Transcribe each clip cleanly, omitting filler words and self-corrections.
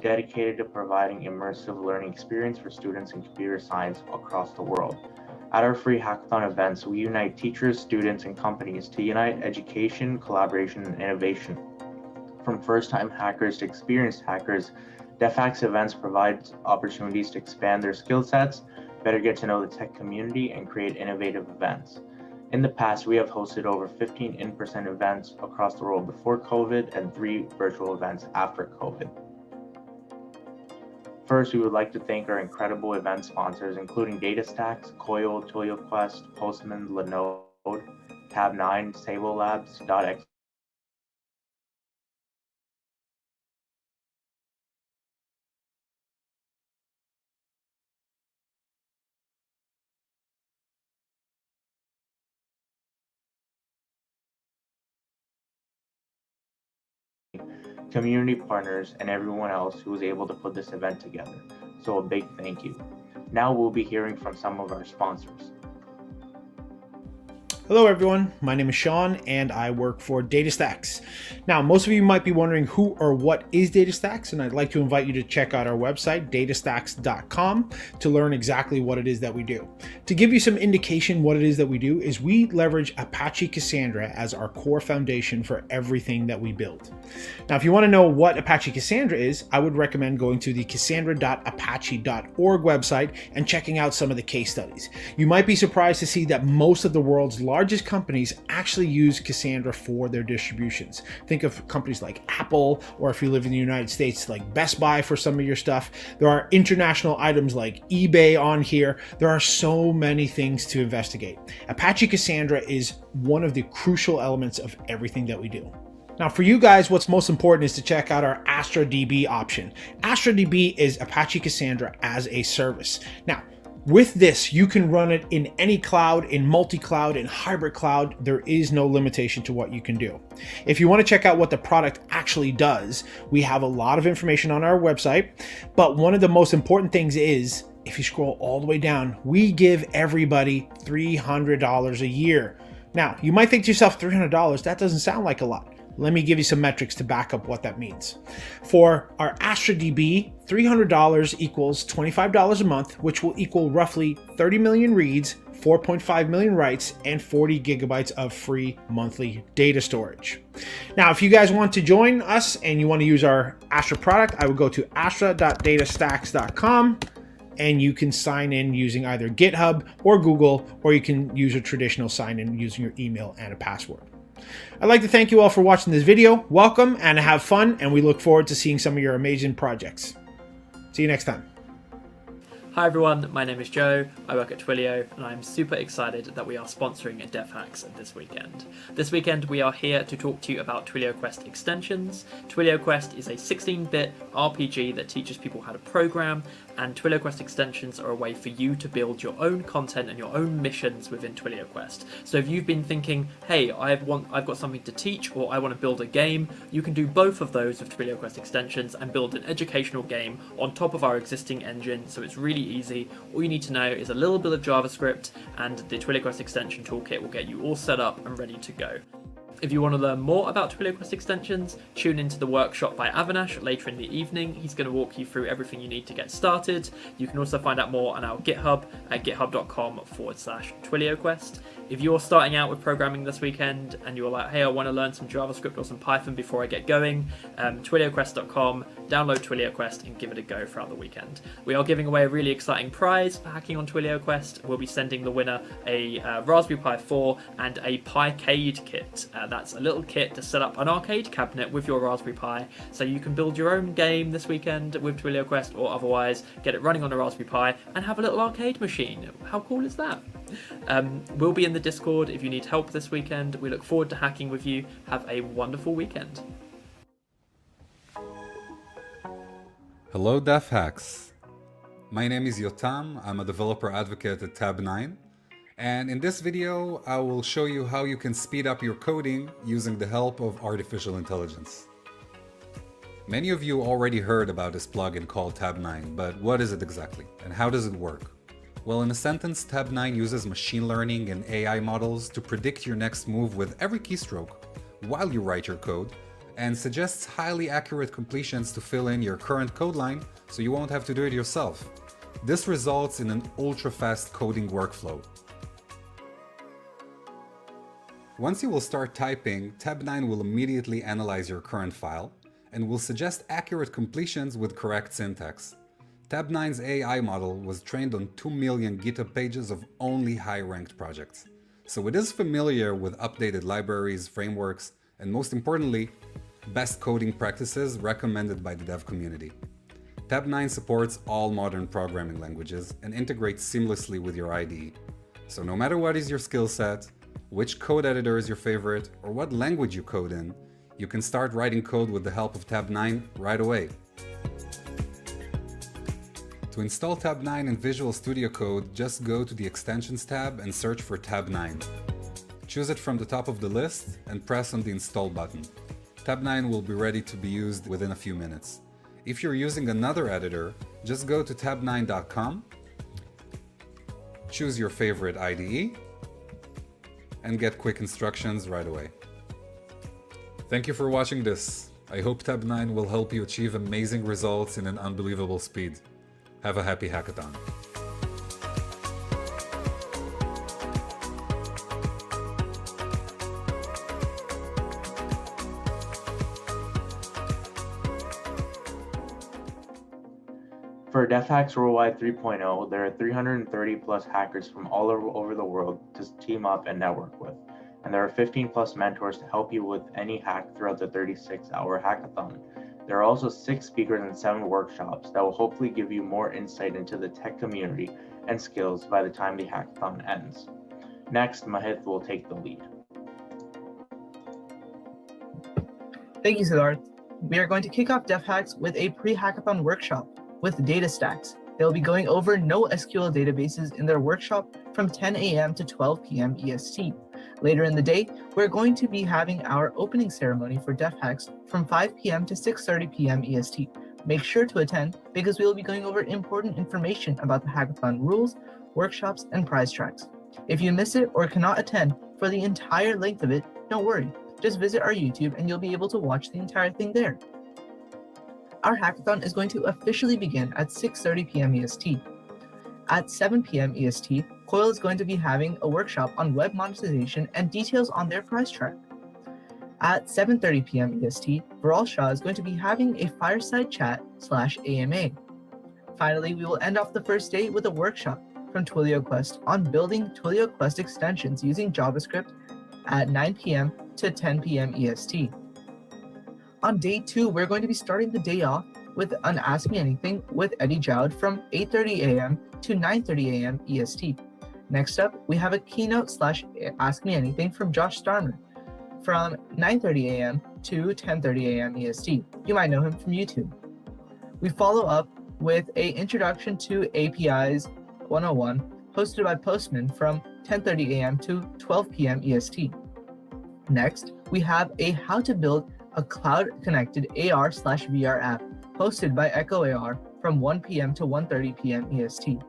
dedicated to providing immersive learning experience for students in computer science across the world. At our free hackathon events, we unite teachers, students, and companies to unite education, collaboration, and innovation. From first-time hackers to experienced hackers, DevHacks events provide opportunities to expand their skill sets, better get to know the tech community, and create innovative events. In the past, we have hosted over 15 in-person events across the world before COVID and 3 virtual events after COVID. First, we would like to thank our incredible event sponsors, including DataStax, Coil, ToyoQuest, Postman, Linode, Tab9, Sable Labs, .x, community partners, and everyone else who was able to put this event together. So a big thank you. Now we'll be hearing from some of our sponsors. Hello everyone, my name is Sean and I work for DataStax. Now, most of you might be wondering who or what is DataStax, and I'd like to invite you to check out our website, datastax.com, to learn exactly what it is that we do. To give you some indication what it is that we do is we leverage Apache Cassandra as our core foundation for everything that we build. Now, if you want to know what Apache Cassandra is, I would recommend going to the cassandra.apache.org website and checking out some of the case studies. You might be surprised to see that most of the world's largest companies actually use Cassandra for their distributions. Think of companies like Apple, or if you live in the United States, like Best Buy for some of your stuff. There are international items like eBay on here. There are so many things to investigate. Apache Cassandra is one of the crucial elements of everything that we do. Now, for you guys, what's most important is to check out our AstraDB option. AstraDB is Apache Cassandra as a service. Now, with this, you can run it in any cloud, in multi-cloud, in hybrid cloud. There is no limitation to what you can do. If you want to check out what the product actually does, we have a lot of information on our website, but one of the most important things is, if you scroll all the way down, we give everybody $300 a year. Now, you might think to yourself, $300, that doesn't sound like a lot. Let me give you some metrics to back up what that means. For our AstraDB, $300 equals $25 a month, which will equal roughly 30 million reads, 4.5 million writes, and 40 gigabytes of free monthly data storage. Now, if you guys want to join us and you want to use our Astra product, I would go to astra.datastax.com and you can sign in using either GitHub or Google, or you can use a traditional sign in using your email and a password. I'd like to thank you all for watching this video. Welcome and have fun, and we look forward to seeing some of your amazing projects. See you next time. Hi everyone, my name is Joe, I work at Twilio, and I'm super excited that we are sponsoring DevHacks this weekend. This weekend we are here to talk to you about Twilio Quest extensions. Twilio Quest is a 16-bit RPG that teaches people how to program, and Twilio Quest extensions are a way for you to build your own content and your own missions within Twilio Quest. So if you've been thinking, hey, I've got something to teach, or I want to build a game, you can do both of those with Twilio Quest extensions and build an educational game on top of our existing engine, so it's really easy. All you need to know is a little bit of JavaScript, and the Twilio Quest extension toolkit will get you all set up and ready to go. If you want to learn more about Twilio Quest extensions, tune into the workshop by Avinash later in the evening. He's going to walk you through everything you need to get started. You can also find out more on our GitHub at github.com/TwilioQuest. If you're starting out with programming this weekend and you're like, hey, I want to learn some JavaScript or some Python before I get going, twilioquest.com, download Twilio Quest and give it a go throughout the weekend. We are giving away a really exciting prize for hacking on Twilio Quest. We'll be sending the winner a Raspberry Pi 4 and a Picade kit. That's a little kit to set up an arcade cabinet with your Raspberry Pi, so you can build your own game this weekend with Twilio Quest, or otherwise get it running on a Raspberry Pi and have a little arcade machine. How cool is that? We'll be in the Discord if you need help this weekend. We look forward to hacking with you. Have a wonderful weekend. Hello DevHacks. My name is Yotam. I'm a developer advocate at Tab9. And in this video, I will show you how you can speed up your coding using the help of artificial intelligence. Many of you already heard about this plugin called Tab9, but what is it exactly? And how does it work? Well, in a sentence, Tab9 uses machine learning and AI models to predict your next move with every keystroke while you write your code, and suggests highly accurate completions to fill in your current code line so you won't have to do it yourself. This results in an ultra-fast coding workflow. Once you will start typing, Tab 9 will immediately analyze your current file and will suggest accurate completions with correct syntax. Tab 9's AI model was trained on 2 million GitHub pages of only high-ranked projects, so it is familiar with updated libraries, frameworks, and most importantly, best coding practices recommended by the dev community. Tab 9 supports all modern programming languages and integrates seamlessly with your IDE. So no matter what is your skill set, which code editor is your favorite, or what language you code in, you can start writing code with the help of Tab 9 right away. To install Tab 9 in Visual Studio Code, just go to the Extensions tab and search for Tab 9. Choose it from the top of the list and press on the Install button. Tab 9 will be ready to be used within a few minutes. If you're using another editor, just go to tab9.com, choose your favorite IDE, and get quick instructions right away. Thank you for watching this. I hope Tab 9 will help you achieve amazing results in an unbelievable speed. Have a happy hackathon. For DevHacks Worldwide 3.0, there are 330 plus hackers from all over the world to team up and network with. And there are 15 plus mentors to help you with any hack throughout the 36-hour hackathon. There are also 6 speakers and 7 workshops that will hopefully give you more insight into the tech community and skills by the time the hackathon ends. Next, Mahith will take the lead. Thank you, Siddharth. We are going to kick off DevHacks with a pre-hackathon workshop with DataStacks. They'll be going over NoSQL databases in their workshop from 10 a.m. to 12 p.m. EST. Later in the day, we're going to be having our opening ceremony for DevHacks from 5 p.m. to 6:30 p.m. EST. Make sure to attend because we will be going over important information about the hackathon rules, workshops, and prize tracks. If you miss it or cannot attend for the entire length of it, don't worry. Just visit our YouTube and you'll be able to watch the entire thing there. Our hackathon is going to officially begin at 6:30 p.m. EST. At 7 p.m. EST, Coil is going to be having a workshop on web monetization and details on their price track. At 7:30 p.m. EST, Viral Shah is going to be having a fireside chat /AMA. Finally, we will end off the first day with a workshop from Twilio Quest on building Twilio Quest extensions using JavaScript at 9 p.m. to 10 p.m. EST. On day 2, we're going to be starting the day off with an Ask Me Anything with Eddie Jowd from 8:30 a.m. to 9:30 a.m. EST. Next up, we have a keynote /Ask Me Anything from Josh Starmer from 9:30 a.m. to 10:30 a.m. EST. You might know him from YouTube. We follow up with a Introduction to APIs 101 hosted by Postman from 10:30 a.m. to 12 p.m. EST. Next, we have a How to Build a Cloud-Connected AR/VR app hosted by Echo AR from 1 p.m. to 1:30 p.m. EST.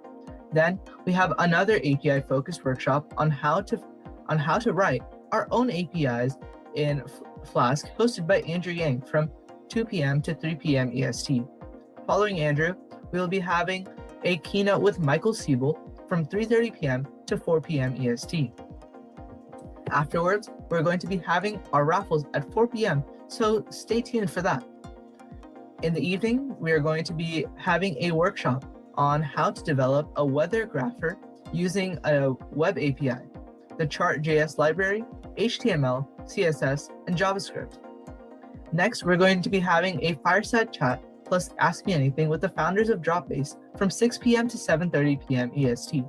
Then we have another API-focused workshop on how to write our own APIs in Flask, hosted by Andrew Yang from 2 p.m. to 3 p.m. EST. Following Andrew, we will be having a keynote with Michael Siebel from 3:30 p.m. to 4 p.m. EST. Afterwards, we're going to be having our raffles at 4 p.m., so stay tuned for that. In the evening, we are going to be having a workshop on how to develop a weather grapher using a web API, the Chart.js library, HTML, CSS, and JavaScript. Next, we're going to be having a fireside chat plus Ask Me Anything with the founders of Dropbase from 6 p.m. to 7:30 p.m. EST.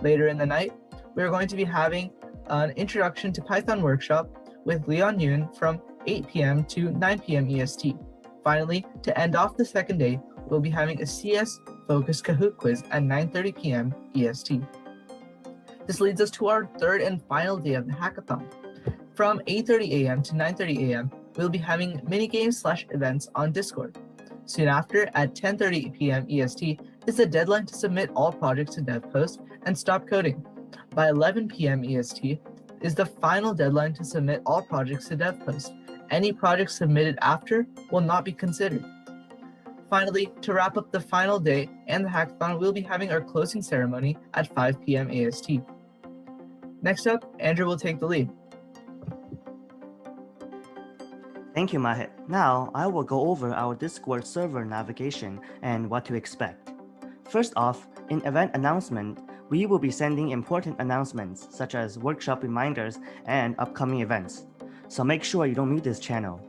Later in the night, we're going to be having an Introduction to Python workshop with Leon Yoon from 8 p.m. to 9 p.m. EST. Finally, to end off the second day, we'll be having a CS-focused Kahoot quiz at 9:30 p.m. EST. This leads us to our third and final day of the hackathon. From 8:30 a.m. to 9:30 a.m., we'll be having minigames/events on Discord. Soon after, at 10:30 p.m. EST, is the deadline to submit all projects to DevPost and stop coding. By 11 p.m. EST is the final deadline to submit all projects to DevPost, Any projects submitted after will not be considered. Finally, to wrap up the final day and the hackathon, we'll be having our closing ceremony at 5 p.m. AST. Next up, Andrew will take the lead. Thank you, Mahit. Now, I will go over our Discord server navigation and what to expect. First off, in event announcement, we will be sending important announcements such as workshop reminders and upcoming events. So make sure you don't mute this channel.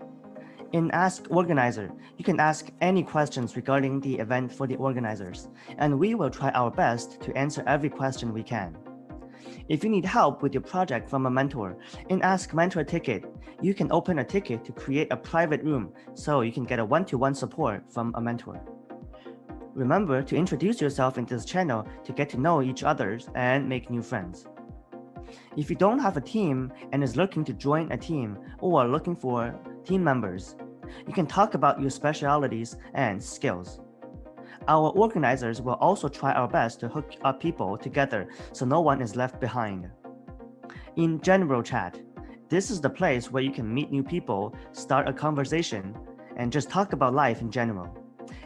In Ask Organizer, you can ask any questions regarding the event for the organizers, and we will try our best to answer every question we can. If you need help with your project from a mentor, in Ask Mentor Ticket, you can open a ticket to create a private room so you can get a one-to-one support from a mentor. Remember to introduce yourself in this channel to get to know each other and make new friends. If you don't have a team and is looking to join a team or looking for team members, you can talk about your specialities and skills. Our organizers will also try our best to hook up people together so no one is left behind. In General Chat, this is the place where you can meet new people, start a conversation, and just talk about life in general.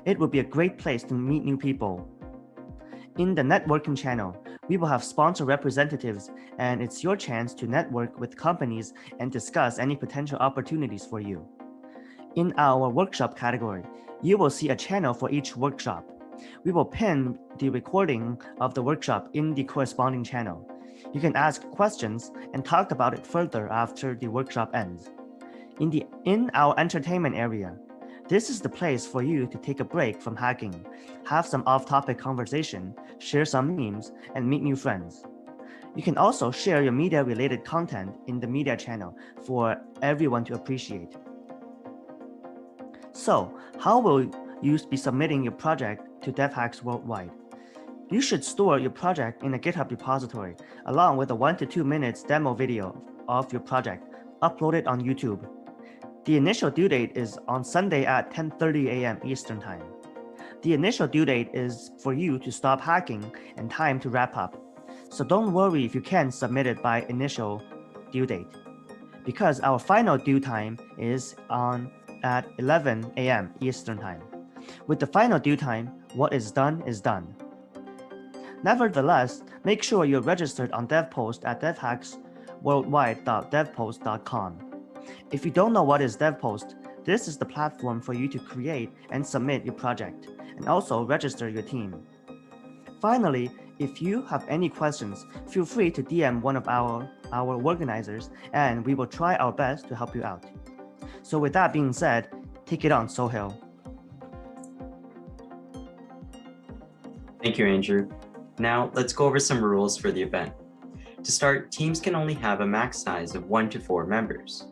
It will be a great place to meet new people. In the networking channel, we will have sponsor representatives, and it's your chance to network with companies and discuss any potential opportunities for you. In our workshop category, you will see a channel for each workshop. We will pin the recording of the workshop in the corresponding channel. You can ask questions and talk about it further after the workshop ends. In our entertainment area, this is the place for you to take a break from hacking, have some off-topic conversation, share some memes, and meet new friends. You can also share your media-related content in the media channel for everyone to appreciate. So, how will you be submitting your project to DevHacks worldwide? You should store your project in a GitHub repository, along with a 1 to 2 minutes demo video of your project, uploaded on YouTube. The initial due date is on Sunday at 10:30 a.m. Eastern Time. The initial due date is for you to stop hacking and time to wrap up. So don't worry if you can't submit it by initial due date, because our final due time is at 11 a.m. Eastern Time. With the final due time, what is done is done. Nevertheless, make sure you're registered on DevPost at devhacksworldwide.devpost.com. If you don't know what is DevPost, this is the platform for you to create and submit your project, and also register your team. Finally, if you have any questions, feel free to DM one of our organizers, and we will try our best to help you out. So with that being said, take it on, Sohail. Thank you, Andrew. Now, let's go over some rules for the event. To start, teams can only have a max size of 1 to 4 members.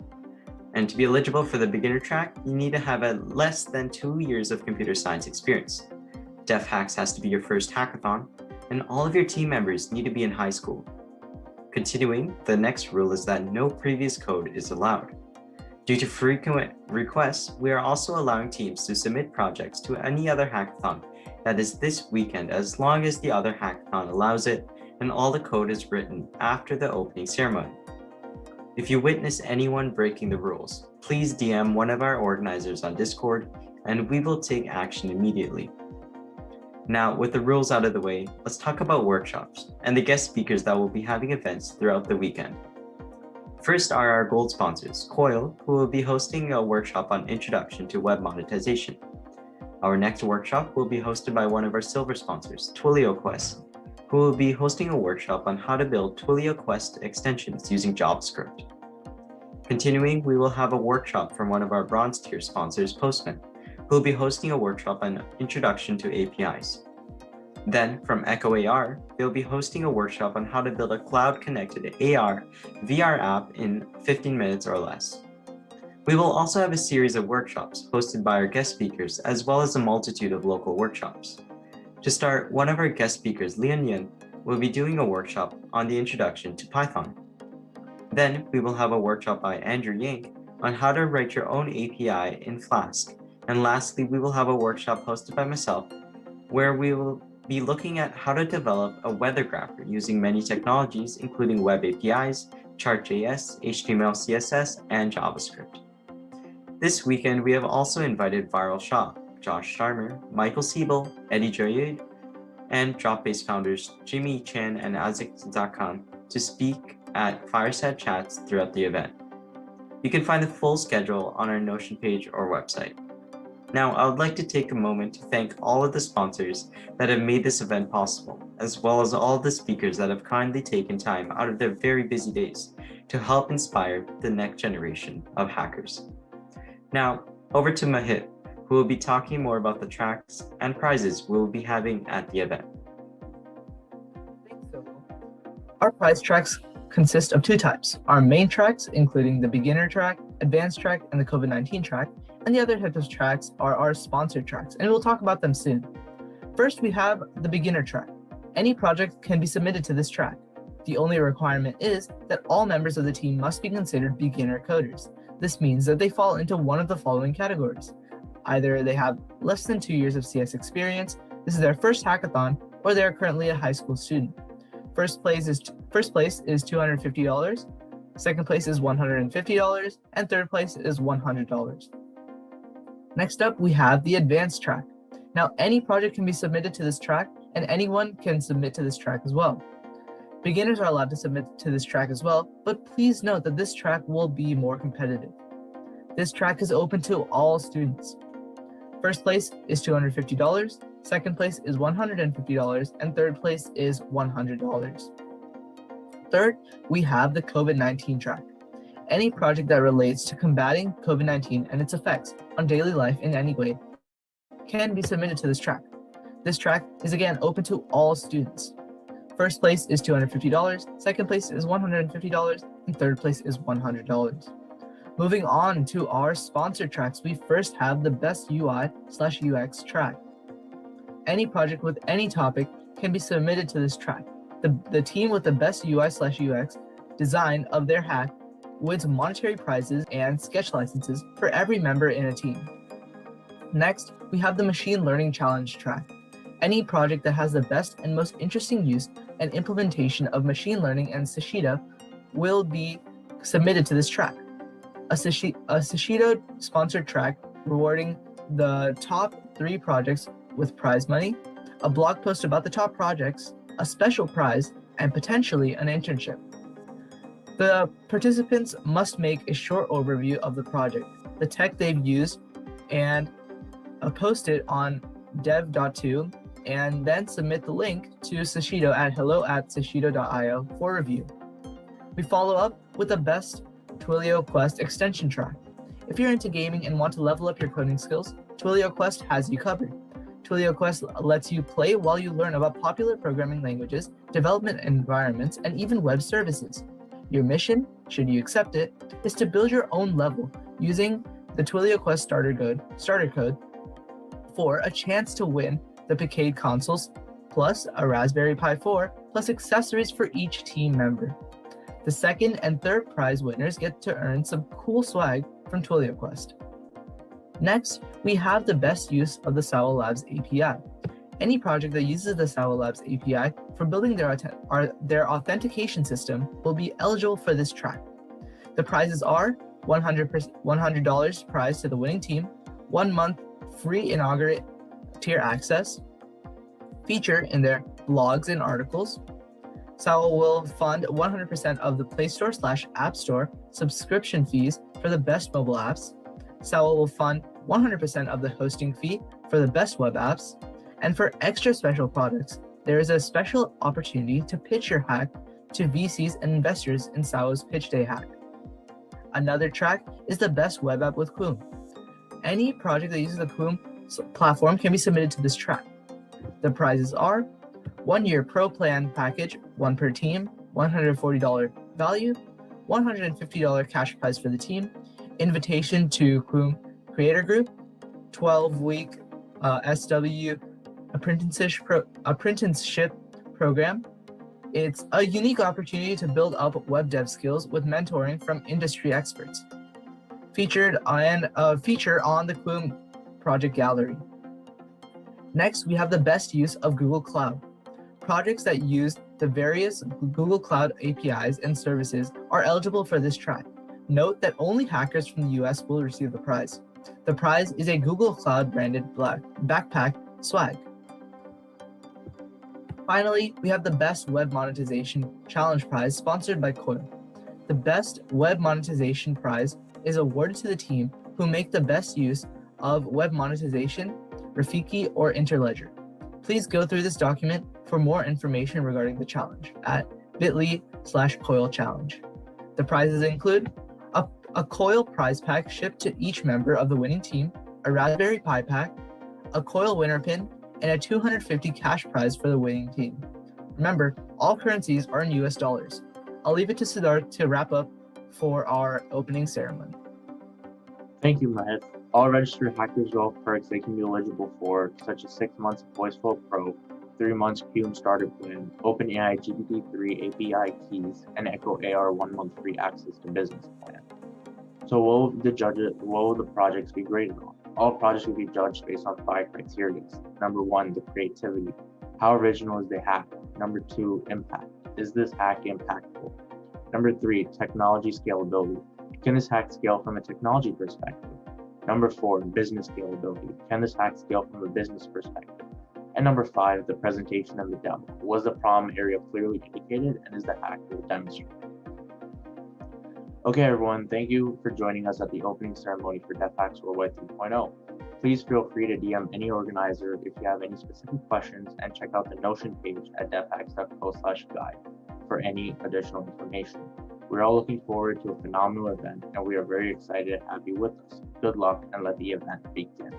And to be eligible for the beginner track, you need to have less than 2 years of computer science experience. DevHacks has to be your first hackathon, and all of your team members need to be in high school. Continuing, the next rule is that no previous code is allowed. Due to frequent requests, we are also allowing teams to submit projects to any other hackathon that is this weekend, as long as the other hackathon allows it and all the code is written after the opening ceremony. If you witness anyone breaking the rules, please DM one of our organizers on Discord, and we will take action immediately. Now, with the rules out of the way, let's talk about workshops and the guest speakers that will be having events throughout the weekend. First are our gold sponsors, Coil, who will be hosting a workshop on Introduction to Web Monetization. Our next workshop will be hosted by one of our silver sponsors, TwilioQuest, who will be hosting a workshop on how to build TwilioQuest extensions using JavaScript. Continuing, we will have a workshop from one of our bronze tier sponsors, Postman, who will be hosting a workshop on Introduction to APIs. Then, from Echo AR, they'll be hosting a workshop on how to build a cloud-connected AR VR app in 15 minutes or less. We will also have a series of workshops hosted by our guest speakers, as well as a multitude of local workshops. To start, one of our guest speakers, Lian Yin, will be doing a workshop on the introduction to Python. Then, we will have a workshop by Andrew Yank on how to write your own API in Flask. And lastly, we will have a workshop hosted by myself, where we will be looking at how to develop a weather grapher using many technologies, including web APIs, Chart.js, HTML, CSS, and JavaScript. This weekend, we have also invited Viral Shaw, Josh Starmer, Michael Siebel, Eddie Joyade, and Dropbase founders Jimmy Chan and Isaac Zakhan to speak at fireside chats throughout the event. You can find the full schedule on our Notion page or website. Now, I would like to take a moment to thank all of the sponsors that have made this event possible, as well as all of the speakers that have kindly taken time out of their very busy days to help inspire the next generation of hackers. Now, over to Mahit, who will be talking more about the tracks and prizes we will be having at the event. Thanks, Soko. Our prize tracks consist of two types: our main tracks, including the beginner track, advanced track, and the COVID-19 track, and the other type of tracks are our sponsored tracks, and we'll talk about them soon. First, we have the beginner track. Any project can be submitted to this track. The only requirement is that all members of the team must be considered beginner coders. This means that they fall into one of the following categories. Either they have less than 2 years of CS experience, this is their first hackathon, or they are currently a high school student. First place is $250, second place is $150, and third place is $100. Next up, we have the advanced track. Now, any project can be submitted to this track, and anyone can submit to this track as well. Beginners are allowed to submit to this track as well, but please note that this track will be more competitive. This track is open to all students. First place is $250, second place is $150, and third place is $100. Third, we have the COVID-19 track. Any project that relates to combating COVID-19 and its effects on daily life in any way can be submitted to this track. This track is again open to all students. First place is $250, second place is $150, and third place is $100. Moving on to our sponsored tracks, we first have the best UI/UX track. Any project with any topic can be submitted to this track. The team with the best UI/UX design of their hack wins monetary prizes and sketch licenses for every member in a team. Next, we have the machine learning challenge track. Any project that has the best and most interesting use and implementation of machine learning and Sushido will be submitted to this track. A Sushido sponsored track rewarding the top 3 projects with prize money, a blog post about the top projects, a special prize, and potentially an internship. The participants must make a short overview of the project, the tech they've used, and post it on dev.to, and then submit the link to Sushido at hello@sushido.io for review. We follow up with the best Twilio Quest extension track. If you're into gaming and want to level up your coding skills, Twilio Quest has you covered. Twilio Quest lets you play while you learn about popular programming languages, development environments, and even web services. Your mission, should you accept it, is to build your own level using the Twilio Quest starter code for a chance to win the Picade consoles, plus a Raspberry Pi 4, plus accessories for each team member. The second and third prize winners get to earn some cool swag from Twilio Quest. Next, we have the best use of the Sawa Labs API. Any project that uses the Sawa Labs API for building their authentication system will be eligible for this track. The prizes are $100 prize to the winning team, 1 month free inaugurate tier access, feature in their blogs and articles. Sawa will fund 100% of the Play Store/App Store subscription fees for the best mobile apps. Sawa will fund 100% of the hosting fee for the best web apps. And for extra special products, there is a special opportunity to pitch your hack to VCs and investors in Sawa's Pitch Day hack. Another track is the best web app with Quoom. Any project that uses the Quoom platform can be submitted to this track. The prizes are 1 year pro plan package, 1 per team, $140 value, $150 cash prize for the team, invitation to Quoom Creator Group, 12-week SW apprenticeship program. It's a unique opportunity to build up web dev skills with mentoring from industry experts. Feature on the Quoom project gallery. Next, we have the best use of Google Cloud. Projects that use the various Google Cloud APIs and services are eligible for this track. Note that only hackers from the US will receive the prize. The prize is a Google Cloud branded black backpack swag. Finally, we have the Best Web Monetization Challenge Prize sponsored by Coil. The Best Web Monetization Prize is awarded to the team who make the best use of web monetization, Rafiki, or Interledger. Please go through this document for more information regarding the challenge at bit.ly/Coil Challenge. The prizes include a Coil prize pack shipped to each member of the winning team, a Raspberry Pi pack, a Coil winner pin, and a 250 cash prize for the winning team. Remember, all currencies are in US dollars. I'll leave it to Siddharth to wrap up for our opening ceremony. Thank you, Mahit. All registered hackers will have perks they can be eligible for, such as 6 months of VoiceFlow Pro, 3 months Cume Starter Plan, OpenAI GPT-3 API keys, and Echo AR 1 month free access to Business Plan. So what will the projects be graded on? All projects will be judged based on 5 criteria. Number 1, the creativity. How original is the hack? Number 2, impact. Is this hack impactful? Number 3, technology scalability. Can this hack scale from a technology perspective? Number 4, business scalability. Can this hack scale from a business perspective? And number 5, the presentation of the demo. Was the problem area clearly indicated, and is the hack well demonstrated? Okay, everyone, thank you for joining us at the opening ceremony for DevHacks Worldwide 3.0. Please feel free to DM any organizer if you have any specific questions, and check out the Notion page at devhacks.co/guide for any additional information. We're all looking forward to a phenomenal event, and we are very excited to have you with us. Good luck, and let the event begin.